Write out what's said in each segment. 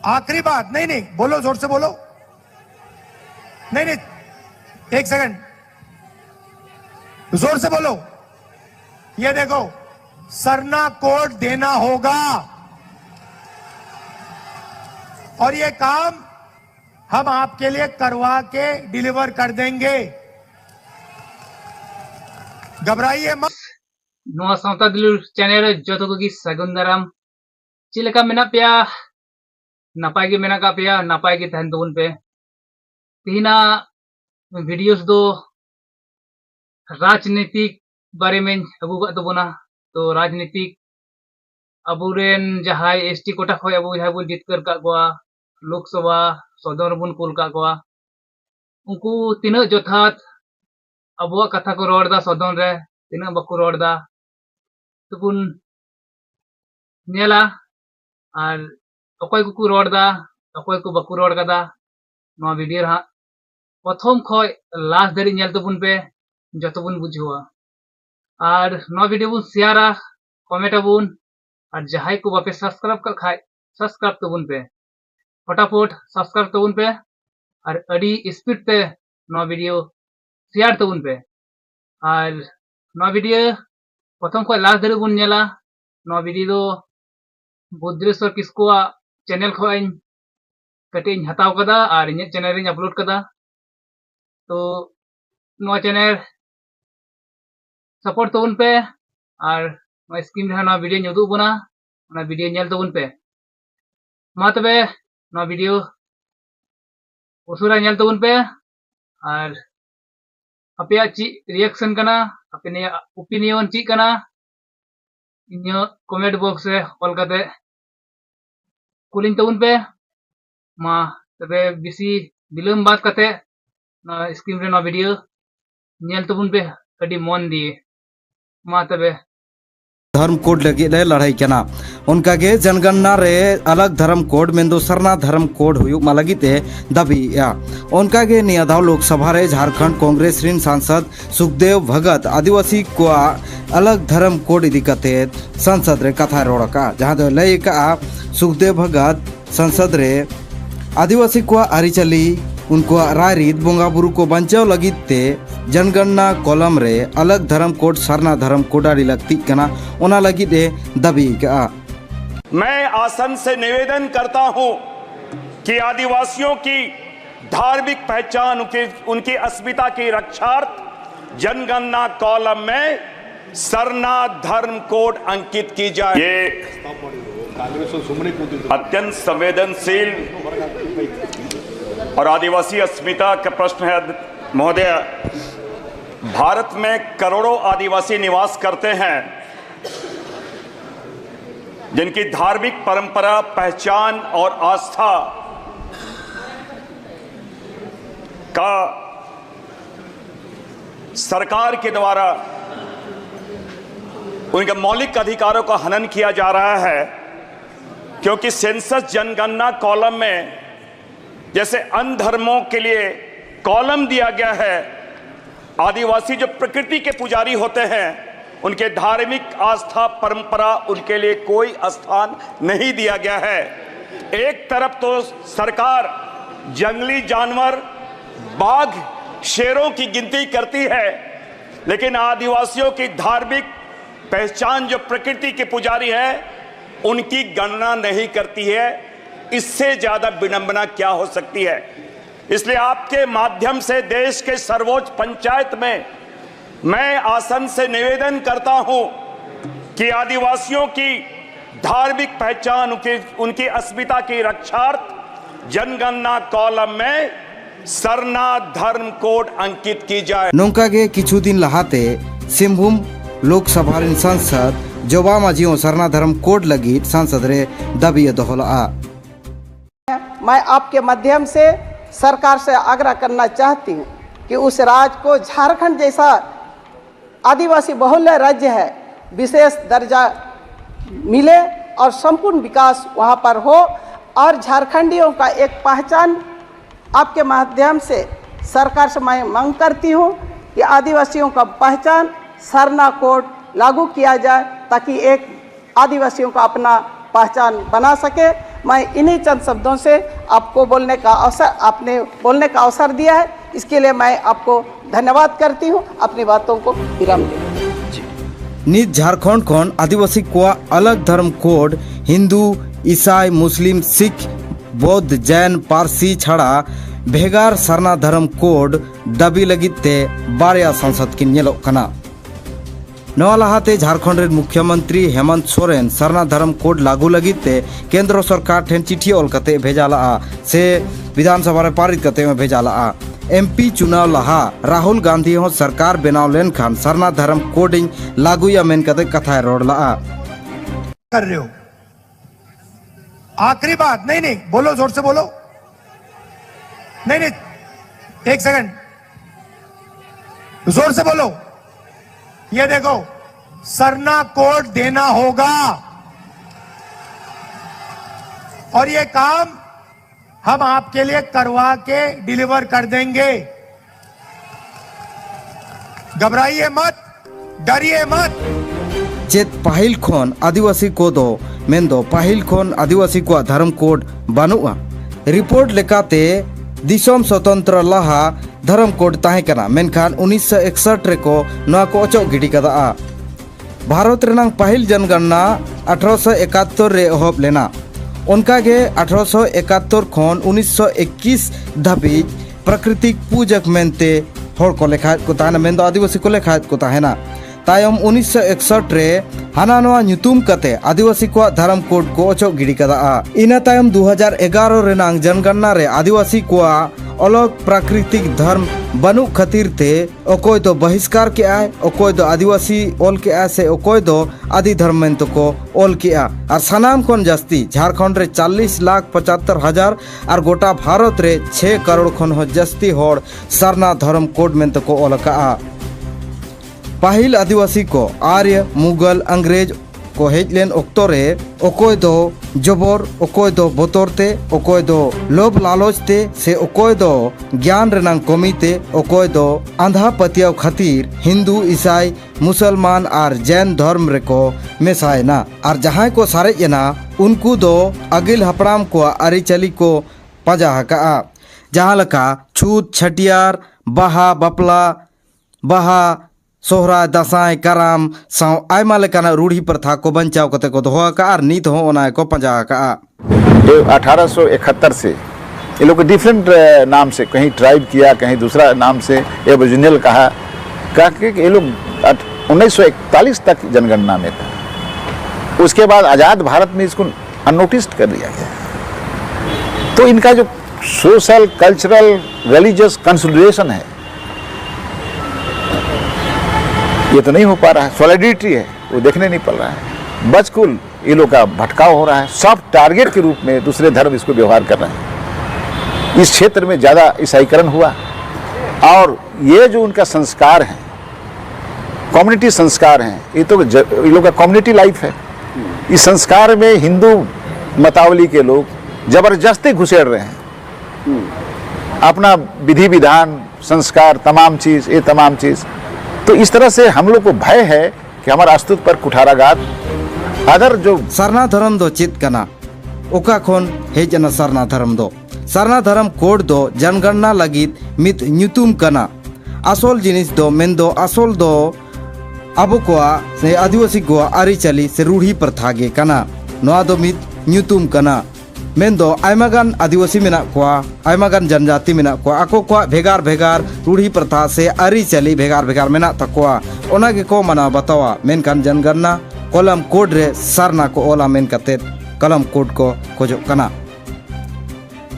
आखिरी बात, नहीं नहीं बोलो, जोर से बोलो, नहीं नहीं, एक सेकंड, जोर से बोलो। ये देखो, सरना कोड देना होगा और ये काम हम आपके लिए करवा के डिलीवर कर देंगे, घबराइए मत। नोआ सावता दिलुर चैनल जोतो को की सगुन दाराम चिलेका मेना पेया नापाय गे मेना का पेया नापाय गे तहन तबुन पे तिहिना वीडियोस दो राजनीतिक बारे में अबू का तबुना। तो राजनीतिक अबुरेन जहाय एसटी कोटा खय अबू जहाय बुन जितकर का गोवा लोकसभा सदन बुन कुल का गोवा उनको तिना जथात अबुआ कथा को रोड़दा सदन रे तिना बको रोड़दा तबुन नेला और अकय को रोड़दा अकय को बको रोड़ कदा नवा वीडियो हा प्रथम खय लास्ट धरि नेल तबुन पे जतो बुन बुझवा और नवा वीडियो बुन शेयरा कमेंट अबुन और जहाय को बापे सब्सक्राइब कर खाय सब्सक्राइब तबुन पे फटाफट सब्सक्राइब तबुन पे और अड़ी स्पीड ते नवा वीडियो शेयर तबुन पे और नवा वीडियो प्रथम खय लास्ट धरि बुन नेला नवा वीडियो दो बुद्रेश्वर किस्कुआ चैनल खय कटिंग हताव कदा और इन चैनल रे अपलोड कदा। तो नवा चैनल सपोर्ट तबुन पे और स्क्रीन रे नवा वीडियो ᱧᱩᱫᱩ बना ना वीडियो नेल तबुन पे मा तबे नवा वीडियो उसुरा नेल तबुन पे और अपया ची रिएक्शन कना अपने ओपिनियन ची कना इन कमेंट बॉक्स रे ऑल कते कुलिंग तबुन पे मा तबे बिसी बिलम बात कते ना स्क्रीन रे ना वीडियो नेल तबुन पे अडी मन दिए मा तबे धर्म कोड लगे लड़ाई कना उनका के जनगणना रे अलग धर्म कोड में दो सरना धर्म कोड हुई मालगीते दाबी या उनका के नियादाव लोकसभा रे झारखंड कांग्रेस रिन सांसद सुखदेव भगत आदिवासी को अलग धर्म कोड इदी कते संसद रे कथा रोड़का जहां दो लय का सुखदेव भगत संसद रे आदिवासी को आरिचली उनको राय रीत बोंगा बुरु को बचाव लगिते जनगणना कॉलम रे अलग धर्म कोड सरना धर्म कोड आड़ी लगती कना ओना लगिते दाबी का। मैं आसन से निवेदन करता हूं कि आदिवासियों की धार्मिक पहचान उनकी अस्मिता की रक्षार्थ जनगणना कॉलम में सरना धर्म कोड अंकित की जाए। ये अत्यंत संवेदनशील और आदिवासी अस्मिता का प्रश्न है महोदय। भारत में करोड़ों आदिवासी निवास करते हैं जिनकी धार्मिक परंपरा पहचान और आस्था का सरकार के द्वारा उनके मौलिक अधिकारों का हनन किया जा रहा है, क्योंकि सेंसस जनगणना कॉलम में जैसे अन्य धर्मों के लिए कॉलम दिया गया है, आदिवासी जो प्रकृति के पुजारी होते हैं उनके धार्मिक आस्था परंपरा उनके लिए कोई स्थान नहीं दिया गया है। एक तरफ तो सरकार जंगली जानवर बाघ शेरों की गिनती करती है, लेकिन आदिवासियों की धार्मिक पहचान जो प्रकृति के पुजारी है उनकी गणना नहीं करती है। इससे ज्यादा विडंबना क्या हो सकती है। इसलिए आपके माध्यम से देश के सर्वोच्च पंचायत में मैं आसन से निवेदन करता हूं कि आदिवासियों की धार्मिक पहचान उनकी अस्मिता की रक्षार्थ जनगणना कॉलम में सरना धर्म कोड अंकित की जाए। नौका के किछु दिन लहाते सिंहभूम लोकसभा रिन सांसद जोबा माझी सरना धर्म कोड लगी सांसद रे दाबी दोहला। मैं आपके माध्यम से सरकार से आग्रह करना चाहती हूँ कि उस राज्य को झारखंड जैसा आदिवासी बहुल्य राज्य है विशेष दर्जा मिले और संपूर्ण विकास वहाँ पर हो, और झारखंडियों का एक पहचान आपके माध्यम से सरकार से मैं मांग करती हूँ कि आदिवासियों का पहचान सरना कोड लागू किया जाए, ताकि एक आदिवासियों का अपना पहचान बना सके। मैं इन्हीं चंद शब्दों से आपको बोलने का अवसर, आपने बोलने का अवसर दिया है, इसके लिए मैं आपको धन्यवाद करती हूँ। अपनी बातों को विराम देती हूँ। नित झारखंड खन आदिवासी को अलग धर्म कोड हिंदू ईसाई मुस्लिम सिख बौद्ध जैन पारसी छाड़ा भेगार सरना धर्म कोड दाबी लगिते बारया संसद की नेलोग कना। नवा लहाते झारखंड मुख्यमंत्री हेमंत सोरेन सरना धर्म कोड लागू लगिते केंद्र सरकार ठेन चिठी ओल कते भेजाला से विधानसभा रे पारित कते में भेजाला। एमपी चुनाव लहा राहुल गांधी हो सरकार बनाव लेन खान सरना धर्म कोडिंग लागू या मेन कते कथा रोडला कर रहे हो। आखिरी बात, नहीं बोलो, जोर से बोलो। नहीं, एक सेकंड, जोर से बोलो। ये देखो, सरना कोड देना होगा और ये काम हम आपके लिए करवा के डिलीवर कर देंगे। घबराइए मत, डरिए मत। चेत पाहिल खोन आदिवासी को दो मेंदो पाहिल खोन आदिवासी को धर्म कोड बानुआ। रिपोर्ट लेकाते दिसोम स्वतंत्र लहा धर्म कोड ताहे कना, मेनखान 1961 रे को नवा को अचो गिडी कदा। भारत रेनांग पाहिल जनगणना 1871 रे एहब लेना। उनकागे 1871 खन 1921 धाबी प्राकृतिक पूजक मेनते हर को लेखायत को ताहेना, मेंदो आदिवासी को लेखायत को ताहेना। तायम 1961 रे हाना नवा ᱧᱩᱛᱩᱢ कते आदिवासी को धर्म कोड को अचो गिडी कदा। इना तायम 2011 रेनांग जनगणना रे आदिवासी को अलग प्राकृतिक धर्म बनु खातिर ते ओकोय तो बहिष्कार के आय, ओकोय तो आदिवासी ओल के आय से ओकोय तो आदि धर्म में तो को ओल के आ। और सनाम खन जास्ती झारखंड रे 40,75,000 और गोटा भारत रे 6 करोड़ खन हो जास्ती होड़ सरना धर्म कोड में तो को ओल का। पाहिल आदिवासी को आर्य मुगल अंग्रेज को हेजलेन ओक्तो रे ओकोय दो जबर, ओकोय दो बोतरते, ओकोय दो लोभ लालचते से ओकोय दो ज्ञान रेनांग कमीते, ओकोय दो आंधा पतियाव खातिर हिंदू ईसाई मुसलमान और जैन धर्म रे को मेसायना। और जहां को सारेजना उनको दो अगिल हपड़ाम को आरिचली को पाजा हका। जहां लका छूत छटियार बाहा बापला बाहा सोहरा दासाई कराम साव आयमा लेकाना रूढ़ी प्रथा को बंचाव कते को दोहा का और नीत हो ओना को पंजा का। 1871 से ये लोग डिफरेंट नाम से कहीं ट्राइब किया, कहीं दूसरा नाम से एबोरिजिनल कहा कि ये लोग 1941 तक जनगणना में था। उसके बाद आज़ाद भारत में इसको अननोटिस्ड कर दिया गया। तो इनका जो सोशल कल्चरल रिलीजियस कंसोलिडेशन है ये तो नहीं हो पा रहा है। सॉलिडिटी है वो देखने नहीं पड़ रहा है। बचकुल ये लोग का भटकाव हो रहा है। सॉफ्ट टारगेट के रूप में दूसरे धर्म इसको व्यवहार कर रहे हैं। इस क्षेत्र में ज़्यादा ईसाईकरण हुआ और ये जो उनका संस्कार है, कम्युनिटी संस्कार हैं, ये तो ये लोग का कम्युनिटी लाइफ है। इस संस्कार में हिंदू मतावली के लोग जबरदस्ती घुसेड़ रहे हैं अपना विधि विधान संस्कार तमाम चीज़, ये तमाम चीज़। तो इस तरह से हम लोग को भय है कि हमारा अस्तित्व पर कुठाराघात अदर जो सरना धर्म दो चित कना ओका खोन हेजना सरना धर्म दो। सरना धर्म कोड दो जनगणना लगित मित ᱧᱩᱛᱩᱢ कना। असोल जिनिस दो मेंदो असोल दो अबो को से आदिवासी को आरिचली से रूढ़ी प्रथा गे कना। नोआ दो मित ᱧᱩᱛᱩᱢ कना मेंदो आयमागान आदिवासी मेना कोआ, आयमागान जनजाति मेना कोआ, आको को भेगार भेगार रूढ़ी प्रथा से आरिचली भेगार भेगार मेना तकोआ ओना गे को मना बतावा। मेनकान जनगणना कलम कोड रे सरना को ओला मेन कते कलम कोड को खोजो कना।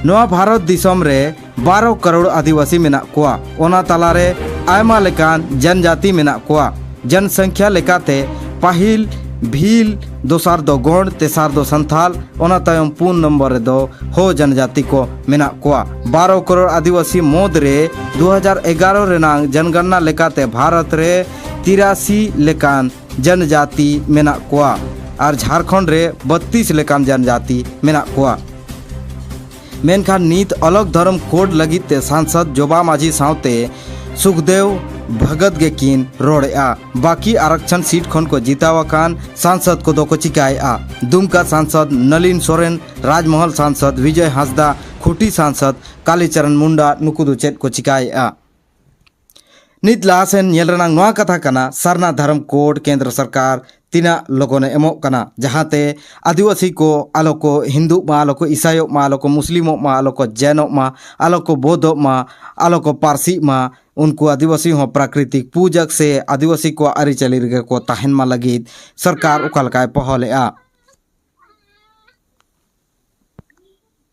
नोआ भारत दिसम रे 12 करोड़ आदिवासी मेना कोआ, ओना तला रे आयमा लेकान जनजाति मेना कोआ। जनसंख्या लेकाते पाहिल भील, दोसार दो गौड़, तेसार दो संथाल, ओना तायम पूर्ण नंबर दो हो जनजाति को मेना कोआ। 12 करोड़ आदिवासी मोद रे 2011 रेनांग जनगणना लेकाते भारत रे 83 लेकान जनजाति मेना कोआ और झारखंड रे 32 लेकान जनजाति मेना कोआ। मेनखान नीत अलग धर्म कोड लगित सांसद जोबा माझी सावते सुखदेव भगत गे किन रोड़ेआ बाकी आरक्षण सीट खन को जितावाकान सांसद को दो को चिकाएआ दुमका सांसद नलिन सोरेन राजमहल सांसद विजय हांसदा खुटी सांसद कालीचरण मुंडा नुकुदु चेत को चिकाएआ नित लासेन नेलरनांग नोआ कथा कना सरना धर्म कोड केंद्र सरकार तीना लोगों ने एमो कना जहाते आदिवासी को आलो को हिंदू मा आलो को ईसायो मा आलो को मुस्लिमो मा आलो को जैनो मा आलो को बौद्धो मा आलो को पारसी मा उनको आदिवासी हो प्राकृतिक पूजक से आदिवासी को आरिचली को ताहन मा लगी सरकार उकलकाय पहले आ